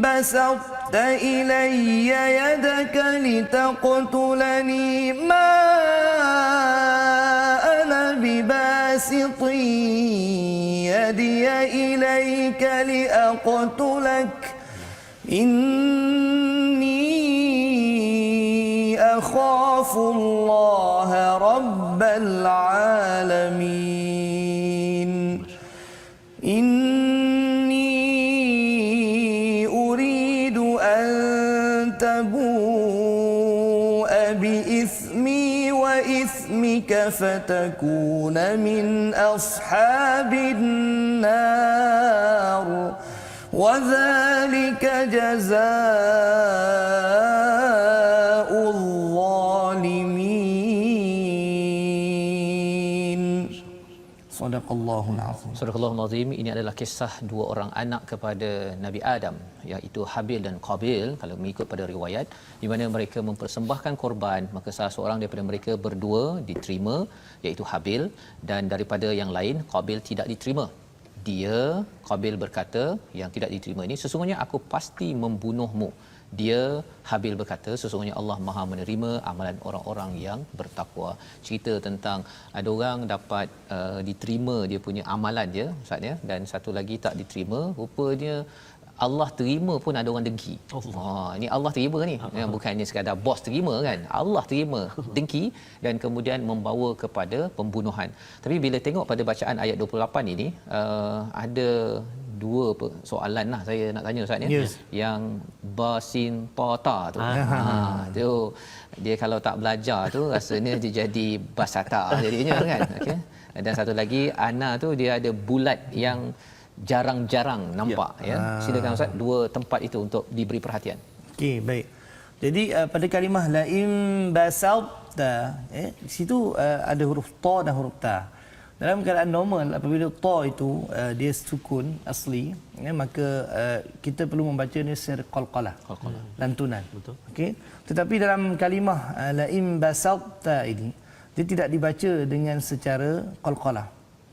Speaker 1: بسطت إلي يدك لتقتلني ما أنا بباسط يدي إليك لأقتلك إني أخاف الله رب العالمين تبوء بإثمي وإثمك فتكون من أصحاب النار وذلك جزاء الظالمين. Sadaqallahul azim.
Speaker 2: Sadaqallahul azim. Ini adalah kisah dua orang anak kepada Nabi Adam, iaitu Habil dan Qabil kalau mengikut pada riwayat, di mana mereka mempersembahkan korban. Maka salah seorang daripada mereka berdua diterima, iaitu Habil, dan daripada yang lain Qabil tidak diterima. Qabil berkata yang tidak diterima ini, sesungguhnya aku pasti membunuhmu. Habil berkata, sesungguhnya Allah Maha menerima amalan orang-orang yang bertakwa. Cerita tentang ada orang dapat diterima dia punya amalan dia, Ustaz ya, dan satu lagi tak diterima. Rupanya Allah terima pun ada orang dengki. Ini Allah terima ni. Bukannya sekadar bos terima kan. Allah terima, dengki, dan kemudian membawa kepada pembunuhan. Tapi bila tengok pada bacaan ayat 28 ini, ada dua soalan lah saya nak tanya Ustaz ya.
Speaker 1: Yes.
Speaker 2: Yang basin ta tu. Tu dia kalau tak belajar tu rasanya dia jadi basata jadinya kan. Okey. Dan satu lagi ana tu dia ada bulat yang jarang-jarang nampak ya. Silakan Ustaz, dua tempat itu untuk diberi perhatian.
Speaker 1: Okey, baik. Jadi pada kalimah laim basalta di situ ada huruf ta dan huruf ta. Dalam keadaan normal apabila ta itu dia sukun asli ya, maka kita perlu membacanya secara qalqalah. Lantunan. Betul. Okey. Tetapi dalam kalimah laim basalta ini dia tidak dibaca dengan secara qalqalah.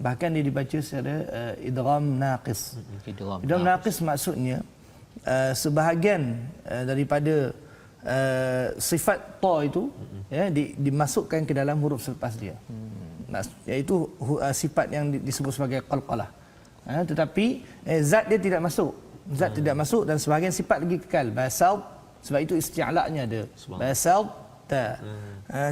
Speaker 1: Bahkan dia dibaca secara idgham naqis. Idgham naqis maksudnya sebahagian daripada sifat ta itu ya dimasukkan ke dalam huruf selepas dia. Iaitu sifat yang disebut sebagai qalqalah. Tetapi zat dia tidak masuk. Zat tidak masuk dan sebahagian sifat lagi kekal. Basal, sebab itu isti'la'nya ada. Basal ta.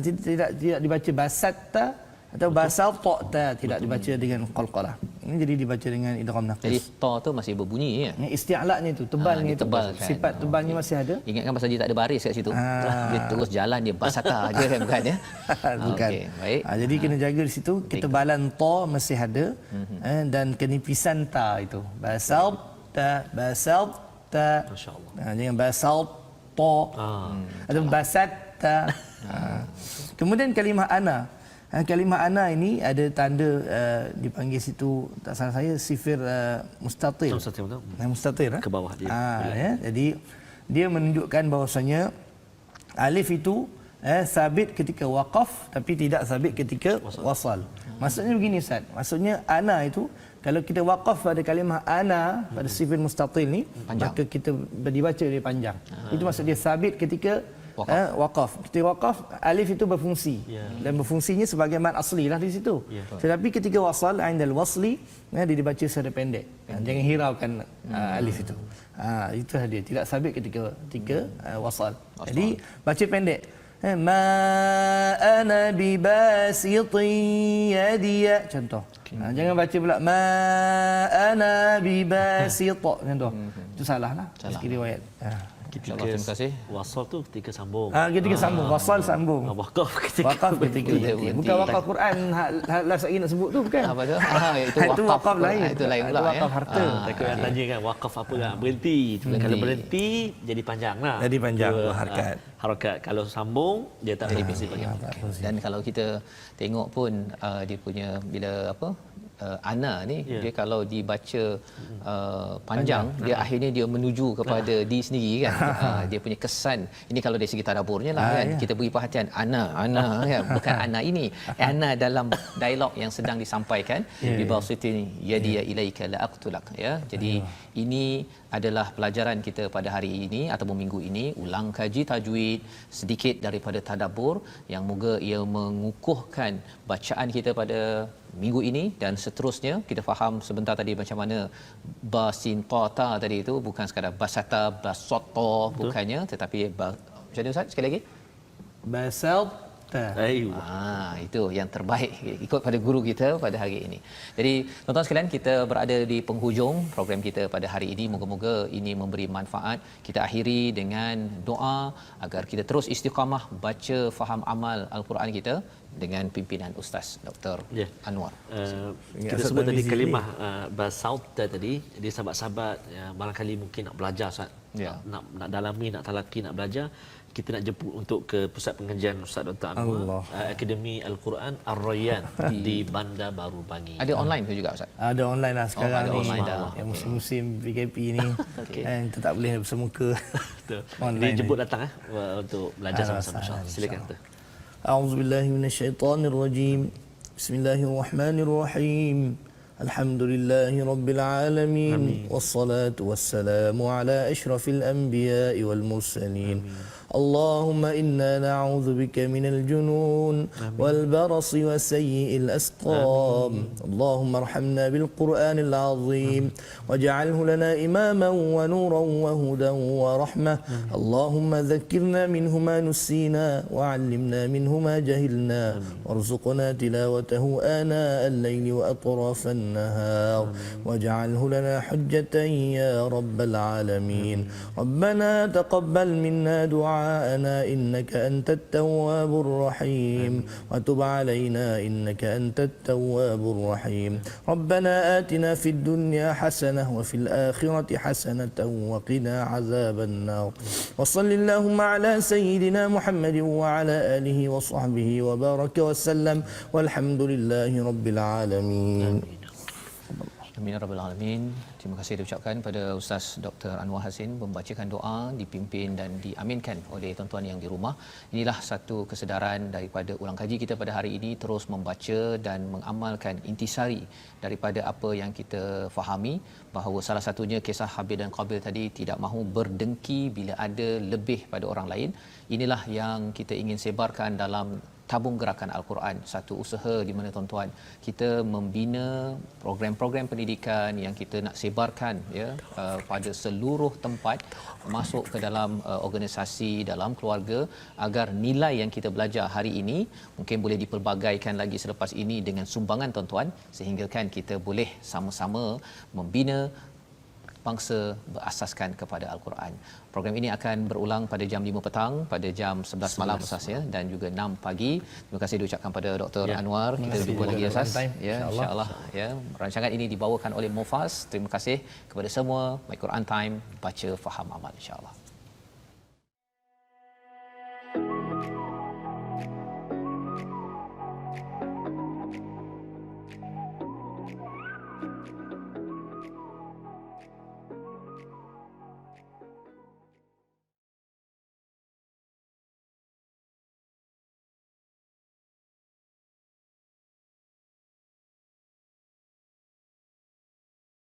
Speaker 1: Tidak dibaca basatta atau basal ta, tidak dibaca dengan qalqalah. Ini jadi dibaca dengan idgham naqis.
Speaker 2: Jadi ta tu masih berbunyi ya.
Speaker 1: Isti'la'nya itu tebalnya itu.
Speaker 2: Tebal, kan?
Speaker 1: Sifat tebalnya masih ada.
Speaker 2: Ingatkan pasal dia tak ada baris kat situ. Dia terus jalan dia basata aja kan, bukan ya.
Speaker 1: Bukan.
Speaker 2: Okey, baik.
Speaker 1: Jadi kena jaga di situ ketebalan ta masih ada dan kenipisan ta itu. Basal ta, masya-Allah. Jangan basal basata atau basatta. Kemudian kalimah ana. Kalimah ana ini ada tanda dipanggil situ, tak salah saya, sifir mustatir. Mustatir
Speaker 3: ke bawah dia.
Speaker 1: Ya. Jadi dia menunjukkan bahawasanya alif itu sabit ketika waqaf tapi tidak sabit ketika wasal. Maksudnya begini Ustaz. Maksudnya ana itu kalau kita waqaf pada kalimah ana pada sifir mustatil ni, maka kita dibaca dia panjang. Itu maksud dia sabit ketika waqaf. Ketika waqaf alif itu berfungsi dan berfungsinya sebagai mad asli lah di situ. Tetapi ketika wasal indal wasli dia dibaca secara pendek. Jangan hiraukan alif itu. Itu dia tidak sabit ketika wasal. Jadi baca pendek. Ma ana bibasitin yadiya, contoh. Jangan baca pula ma ana bibasit, contoh. Itu salahlah segi riwayat.
Speaker 2: InsyaAllah, terima kasih.
Speaker 3: Wasal tu ketika sambung.
Speaker 1: Ketika sambung, wasal sambung.
Speaker 3: Waqaf ketika
Speaker 1: berhenti. Bukan wakaf Quran last lagi nak sebut tu bukan.
Speaker 2: Apa tu?
Speaker 1: Itu wakaf lain.
Speaker 2: Itu lain pula.
Speaker 1: Itu wakaf harta.
Speaker 3: Takut yang tanya kan waqaf apa kan? Berhenti. Kalau berhenti jadi panjang lah.
Speaker 1: Jadi panjang harakat.
Speaker 3: Harakat. Kalau sambung dia tak berhenti panjang.
Speaker 2: Dan kalau kita tengok pun dia punya bila ana ni dia kalau dibaca panjang dia akhirnya dia menuju kepada di sendiri kan. Dia punya kesan ini kalau dari segi tadaburnya lah kan. Kita beri perhatian ana kan, bukan ana ini, ana dalam dialog yang sedang disampaikan bi basitin yadiya ilaika la aqtulak ya. Jadi ini adalah pelajaran kita pada hari ini ataupun minggu ini, ulang kaji tajwid, sedikit daripada tadabbur yang moga ia mengukuhkan bacaan kita pada minggu ini dan seterusnya. Kita faham sebentar tadi macam mana basin ta tadi itu bukan sekadar basata basata bukannya, tetapi macam mana Ustaz sekali lagi?
Speaker 1: Basata.
Speaker 2: Itu yang terbaik ikut pada guru kita pada hari ini. Jadi tuan-tuan sekalian, kita berada di penghujung program kita pada hari ini. Moga-moga ini memberi manfaat. Kita akhiri dengan doa agar kita terus istiqamah baca, faham, amal Al-Quran kita dengan pimpinan Ustaz Dr. Anwar.
Speaker 3: Kita sebut tadi kalimah basauta tadi. Jadi sahabat-sahabat barangkali mungkin nak belajar Ustaz. Nak dalami, nak talaki, nak belajar, kita nak jemput untuk ke pusat pengajian Ustaz Dr. Anwar, Akademi Al-Quran Ar-Rayyan di Bandar Baru Bangi.
Speaker 2: Ada online tu juga Ustaz?
Speaker 1: Ada online lah sekarang ni.
Speaker 2: Online dah.
Speaker 1: Yang musim-musim PKP ni kita tak boleh bersemuka.
Speaker 3: Dia jemput datang untuk belajar sama-sama insya-Allah. Silakan tu.
Speaker 1: A'udzubillahi minasyaitonirrajim. Bismillahirrahmanirrahim. Alhamdulillahi Rabbil Alamin. Wassalatu wassalamu ala ashrafil anbiya'i wal mursalin. اللهم إنا نعوذ بك من الجنون والبرص وسيء الأسقام. اللهم ارحمنا بالقرآن العظيم واجعله لنا إماما ونورا وهدى ورحمة. اللهم ذكرنا منه ما نسينا وعلمنا منه ما جهلنا وارزقنا تلاوته آناء الليل وأطراف النهار واجعله لنا حجة يا رب العالمين. ربنا تقبل منا دعاءنا إنك أنت التواب الرحيم وتب علينا إنك أنت التواب الرحيم. ربنا آتنا في الدنيا حسنة وفي الآخرة حسنة وقنا عذاب النار. وصل اللهم على سيدنا محمد وعلى آله وصحبه وبارك وسلم والحمد لله رب العالمين.
Speaker 2: Amin ya rabbal alamin. Terima kasih diucapkan pada Ustaz Dr. Anwar Hasin membacakan doa, dipimpin dan diaminkan oleh tuan-tuan yang di rumah. Inilah satu kesedaran daripada ulang kaji kita pada hari ini, terus membaca dan mengamalkan intisari daripada apa yang kita fahami, bahawa salah satunya kisah Habil dan Qabil tadi, tidak mahu berdengki bila ada lebih pada orang lain. Inilah yang kita ingin sebarkan dalam tabung gerakan Al-Quran, satu usaha di mana tuan-tuan kita membina program-program pendidikan yang kita nak sebarkan pada seluruh tempat, masuk ke dalam organisasi, dalam keluarga, agar nilai yang kita belajar hari ini mungkin boleh dipelbagaikan lagi selepas ini dengan sumbangan tuan-tuan, sehingga kan kita boleh sama-sama membina bangsa berasaskan kepada Al-Quran. Program ini akan berulang pada jam 5 petang, pada jam 11 malam asasnya, dan juga 6 pagi. Terima kasih diucapkan pada Dr. Anwar. Kita jumpa lagi asas. Insya-Allah rancangan ini dibawakan oleh Mufas. Terima kasih kepada semua. My Quran Time, baca faham amal insya-Allah.